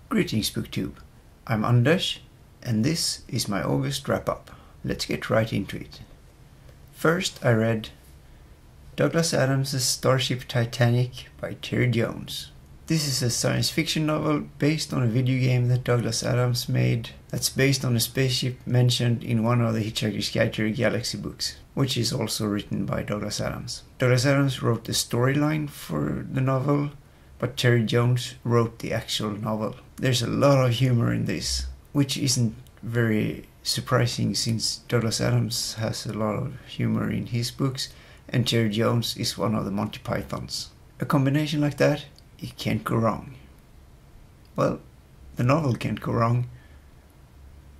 Greetings BookTube, I'm Anders and this is my August wrap-up. Let's get right into it. First I read Douglas Adams' Starship Titanic by Terry Jones. This is a science fiction novel based on a video game that Douglas Adams made that's based on a spaceship mentioned in one of the Hitchhiker's Guide to the Galaxy books, which is also written by Douglas Adams. Douglas Adams wrote the storyline for the novel, but Terry Jones wrote the actual novel. There's a lot of humor in this, which isn't very surprising since Douglas Adams has a lot of humor in his books and Terry Jones is one of the Monty Pythons. A combination like that, it can't go wrong. Well, the novel can't go wrong,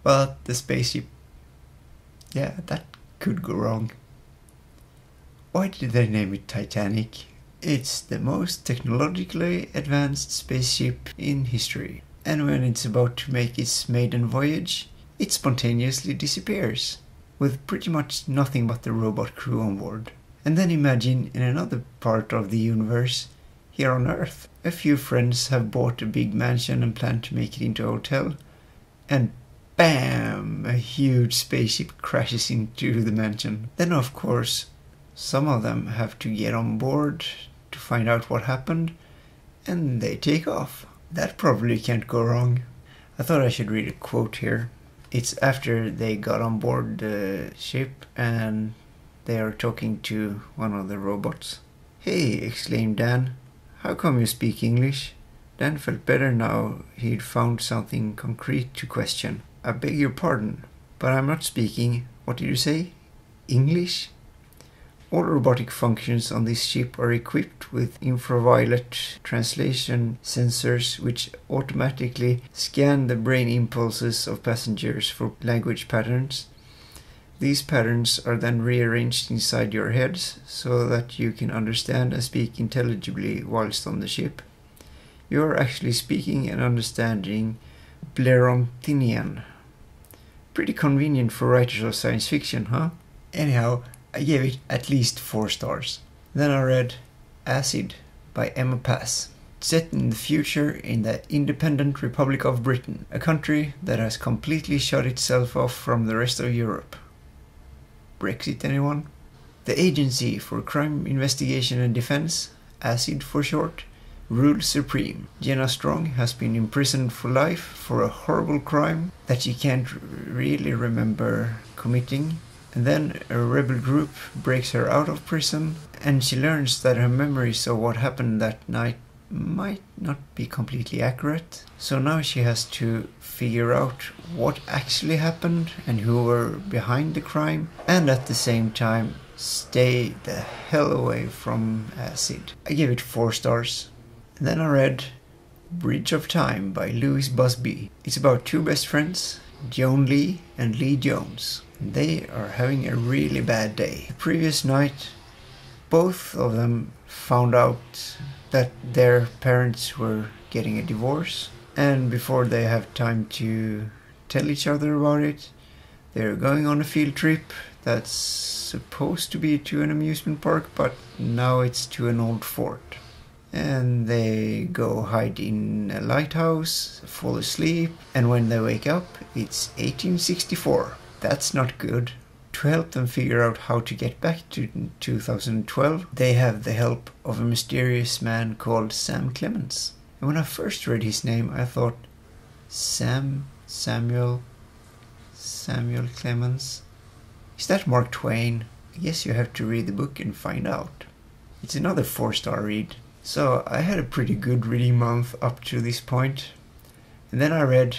but the spaceship, yeah, that could go wrong. Why did they name it Titanic? It's the most technologically advanced spaceship in history, and when it's about to make its maiden voyage, it spontaneously disappears, with pretty much nothing but the robot crew on board. And then imagine in another part of the universe, here on Earth, a few friends have bought a big mansion and plan to make it into a hotel, and BAM! A huge spaceship crashes into the mansion. Then of course, some of them have to get on board to find out what happened, and they take off. That probably can't go wrong. I thought I should read a quote here. It's after they got on board the ship and they are talking to one of the robots. "Hey," exclaimed Dan, "how come you speak English?" Dan felt better now he'd found something concrete to question. "I beg your pardon, but I'm not speaking, what did you say? English?" All robotic functions on this ship are equipped with infrared translation sensors which automatically scan the brain impulses of passengers for language patterns. These patterns are then rearranged inside your heads so that you can understand and speak intelligibly whilst on the ship. You are actually speaking and understanding Blerontinian. Pretty convenient for writers of science fiction, huh? Anyhow, I gave it at least 4 stars. Then I read Acid by Emma Pass. Set in the future in the independent Republic of Britain, a country that has completely shut itself off from the rest of Europe. Brexit, anyone? The Agency for Crime Investigation and Defense, ACID for short, rules supreme. Jenna Strong has been imprisoned for life for a horrible crime that she can't really remember committing. And then a rebel group breaks her out of prison and she learns that her memories of what happened that night might not be completely accurate. So now she has to figure out what actually happened and who were behind the crime, and at the same time stay the hell away from acid. I gave it 4 stars. And then I read Bridge of Time by Louis Busby. It's about 2 best friends, Joan Lee and Lee Jones. They are having a really bad day. The previous night, both of them found out that their parents were getting a divorce, and before they have time to tell each other about it, they're going on a field trip that's supposed to be to an amusement park, but now it's to an old fort. And they go hide in a lighthouse, fall asleep, and when they wake up, it's 1864. That's not good. To help them figure out how to get back to 2012, they have the help of a mysterious man called Sam Clemens. And when I first read his name, I thought, Samuel Clemens? Is that Mark Twain? I guess you have to read the book and find out. It's another 4-star read. So I had a pretty good reading month up to this point. And then I read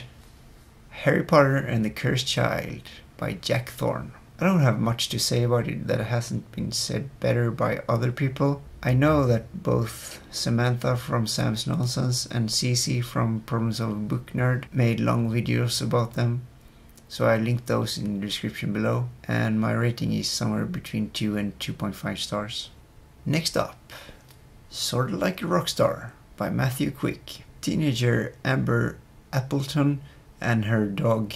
Harry Potter and the Cursed Child by Jack Thorne. I don't have much to say about it that hasn't been said better by other people. I know that both Samantha from Sam's Nonsense and Cece from Problems of a Book Nerd made long videos about them, so I linked those in the description below, and my rating is somewhere between 2 and 2.5 stars. Next up, Sorta Like a Rockstar by Matthew Quick. Teenager Amber Appleton and her dog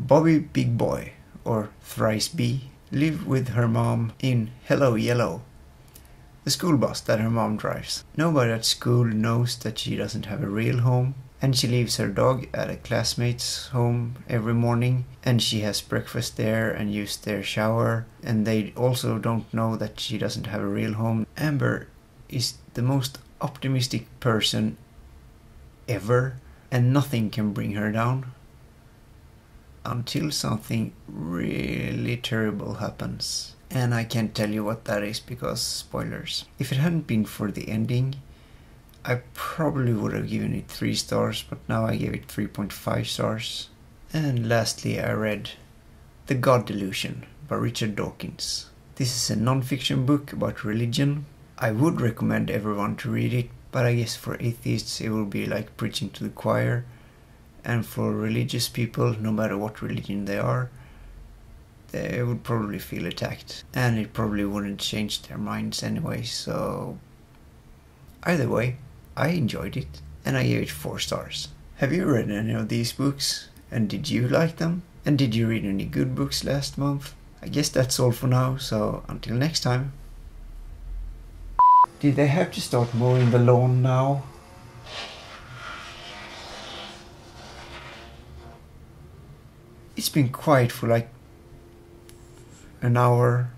Bobby Big Boy, or Thrice B, live with her mom in Hello Yellow, the school bus that her mom drives. Nobody at school knows that she doesn't have a real home, and she leaves her dog at a classmate's home every morning, and she has breakfast there and uses their shower, and they also don't know that she doesn't have a real home. Amber is the most optimistic person ever, and nothing can bring her down until something really terrible happens. And I can't tell you what that is because spoilers. If it hadn't been for the ending, I probably would have given it 3 stars, but now I gave it 3.5 stars. And lastly, I read The God Delusion by Richard Dawkins. This is a non-fiction book about religion. I would recommend everyone to read it, but I guess for atheists it will be like preaching to the choir, and for religious people, no matter what religion they are, they would probably feel attacked, and it probably wouldn't change their minds anyway, so either way, I enjoyed it, and I gave it 4 stars. Have you read any of these books? And did you like them? And did you read any good books last month? I guess that's all for now, so until next time. Did they have to start mowing the lawn now? It's been quiet for like an hour.